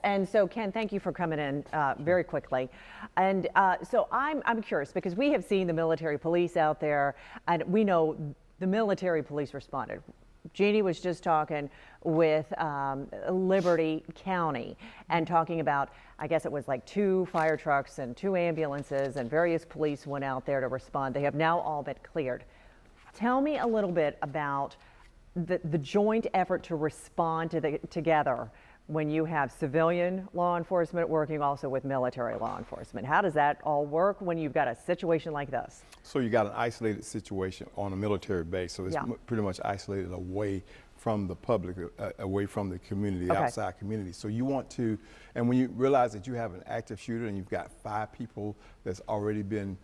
And so Ken, thank you for coming in very quickly. And so I'm curious because we have seen the military police out there, and we know the military police responded. Jeannie was just talking with Liberty County and talking about, I guess it was like 2 fire trucks and 2 ambulances, and various police went out there to respond. They have now all been cleared. Tell me a little bit about the joint effort to respond together when you have civilian law enforcement working also with military law enforcement. How does that all work when you've got a situation like this? So you got an isolated situation on a military base, so it's pretty much isolated away from the public, away from the community, the outside community. So you want to, and when you realize that you have an active shooter and you've got 5 people that's already been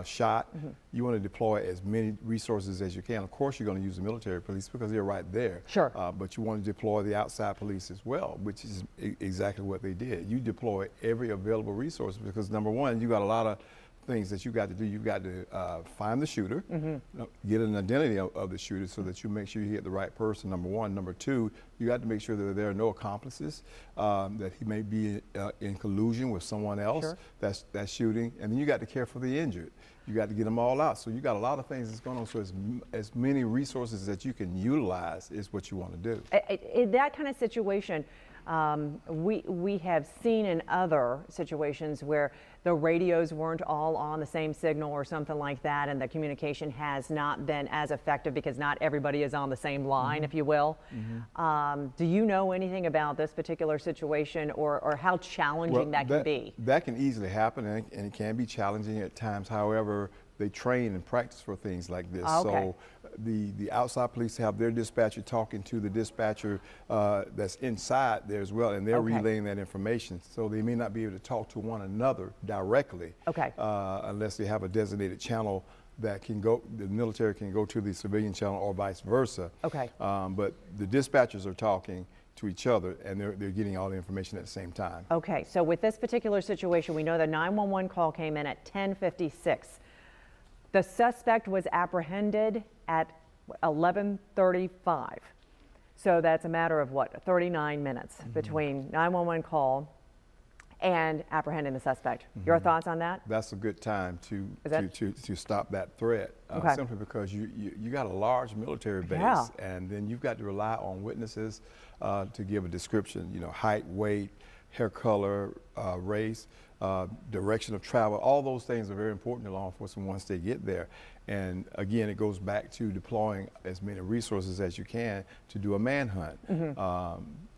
shot, you want to deploy as many resources as you can. Of course, you're going to use the military police because they're right there. Sure. But you want to deploy the outside police as well, which is exactly what they did. You deploy every available resource because, number one, you got a lot of things that you got to do. You've got to find the shooter, get an identity of the shooter so that you make sure you get the right person, number one. Number two, you got to make sure that there are no accomplices, that he may be in collusion with someone else that's shooting. And then you got to care for the injured. You got to get them all out. So you got a lot of things that's going on. So as many resources that you can utilize is what you want to do. In that kind of situation, we have seen in other situations where the radios weren't all on the same signal or something like that, and the communication has not been as effective because not everybody is on the same line, if you will. Do you know anything about this particular situation or how challenging that can be? That can easily happen, and it can be challenging at times. However, they train and practice for things like this. So the outside police have their dispatcher talking to the dispatcher that's inside there as well, and they're relaying that information. So they may not be able to talk to one another directly unless they have a designated channel that can go, the military can go to the civilian channel or vice versa. But the dispatchers are talking to each other, and they're getting all the information at the same time. Okay, so with this particular situation, we know the 911 call came in at 10:56. The suspect was apprehended at 11:35. So that's a matter of what, 39 minutes between 911 call and apprehending the suspect. Your thoughts on that? That's a good time to stop that threat, simply because you got a large military base, and then you've got to rely on witnesses to give a description, you know, height, weight, hair color, race, direction of travel. All those things are very important to law enforcement once they get there. And again, it goes back to deploying as many resources as you can to do a manhunt,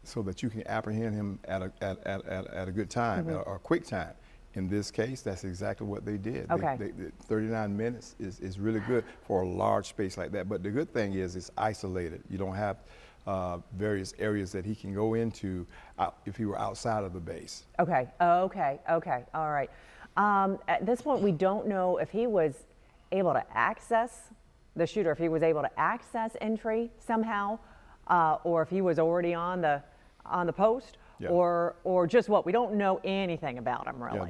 so that you can apprehend him at a good time, or a quick time. In this case, that's exactly what they did. 39 minutes is really good for a large space like that. But the good thing is it's isolated. You don't have various areas that he can go into if he were outside of the base. All right. At this point, we don't know if he was able to access the shooter, if he was able to access entry somehow, or if he was already on the post, or just what. We don't know anything about him, really.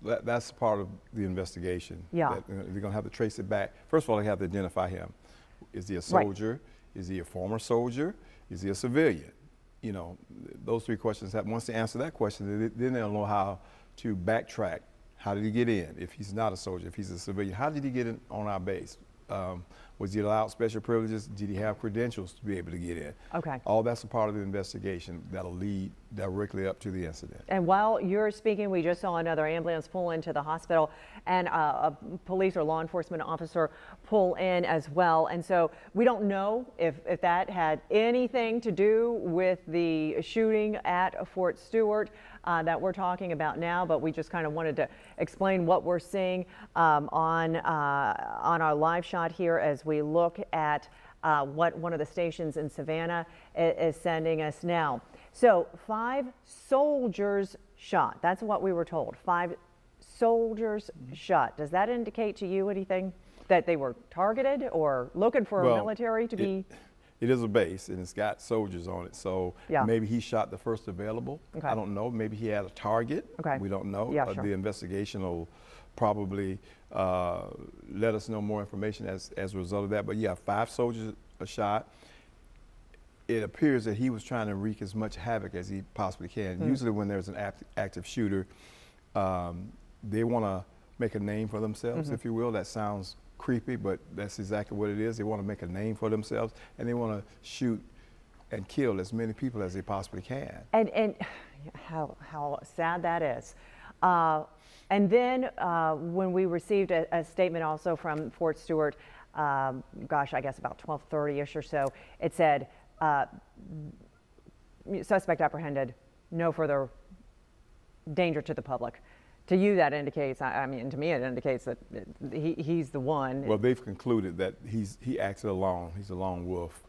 That's part of the investigation. They're going to have to trace it back. First of all, they have to identify him. Is he a soldier? Is he a former soldier? Is he a civilian? You know, those 3 questions have, once they answer that question, then they'll know how to backtrack. How did he get in? If he's not a soldier, if he's a civilian, how did he get in on our base? Was he allowed special privileges? Did he have credentials to be able to get in? All that's a part of the investigation that'll lead directly up to the incident. And while you're speaking, we just saw another ambulance pull into the hospital, and a police or law enforcement officer pull in as well. And so we don't know if that had anything to do with the shooting at Fort Stewart that we're talking about now, but we just kind of wanted to explain what we're seeing on our live shot here as we look at what one of the stations in Savannah is sending us now. So 5 soldiers shot. That's what we were told. 5 soldiers shot. Does that indicate to you anything that they were targeted or looking for a military to be? It is a base, and it's got soldiers on it, so maybe he shot the first available. I don't know. Maybe he had a target. We don't know. The investigation will probably let us know more information as a result of that. But yeah, 5 soldiers are shot. it appears that he was trying to wreak as much havoc as he possibly can. Usually when there's an active shooter, they want to make a name for themselves, if you will. That sounds creepy, but that's exactly what it is. They want to make a name for themselves, and they want to shoot and kill as many people as they possibly can. And how sad that is. And then when we received a statement also from Fort Stewart, gosh, I guess about 12:30-ish or so, it said, suspect apprehended, no further danger to the public. To you, that indicates, I mean, to me, it indicates that he's the one. Well, they've concluded that he acted alone. He's a lone wolf.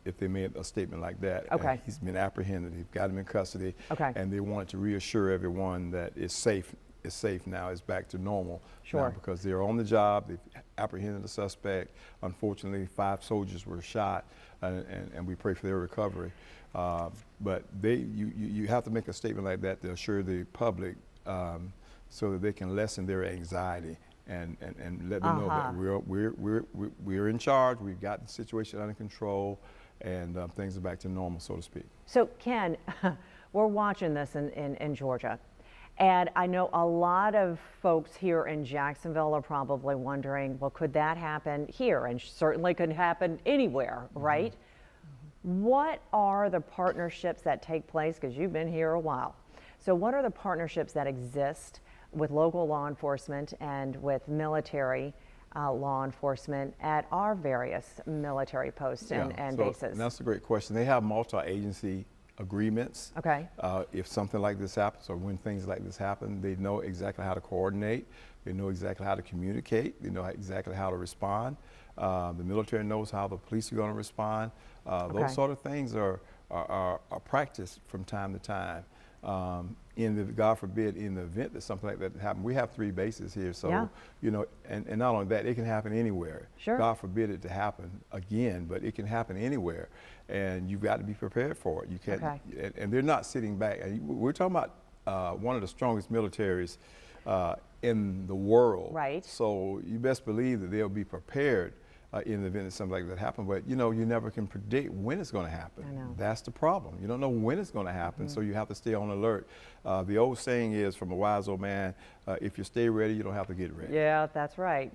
If they made a statement like that, okay. He's been apprehended. They've got him in custody, okay. And they wanted to reassure everyone that it's safe. It's safe now. It's back to normal. Sure. Now because they're on the job. They've apprehended the suspect. Unfortunately, 5 soldiers were shot, and we pray for their recovery. But you have to make a statement like that to assure the public. So that they can lessen their anxiety and let them know that we're in charge. We've got the situation under control, and things are back to normal, so to speak. So Ken, we're watching this in Georgia, and I know a lot of folks here in Jacksonville are probably wondering, well, could that happen here? And certainly could happen anywhere, right? What are the partnerships that take place? Because you've been here a while. So what are the partnerships that exist with local law enforcement and with military law enforcement at our various military posts and bases? And that's a great question. They have multi-agency agreements. Okay. If something like this happens, or when things like this happen, they know exactly how to coordinate. They know exactly how to communicate. They know exactly how to respond. The military knows how the police are going to respond. Those sort of things are practiced from time to time. God forbid, in the event that something like that happened, we have 3 bases here, so you know, and not only that, it can happen anywhere. Sure. God forbid it to happen again, but it can happen anywhere, and you've got to be prepared for it. You can't, and they're not sitting back. And we're talking about one of the strongest militaries in the world. Right. So you best believe that they'll be prepared in the event that something like that happens. But you know, you never can predict when it's going to happen. I know. That's the problem. You don't know when it's going to happen, so you have to stay on alert. The old saying is from a wise old man, if you stay ready, you don't have to get ready. Yeah, that's right.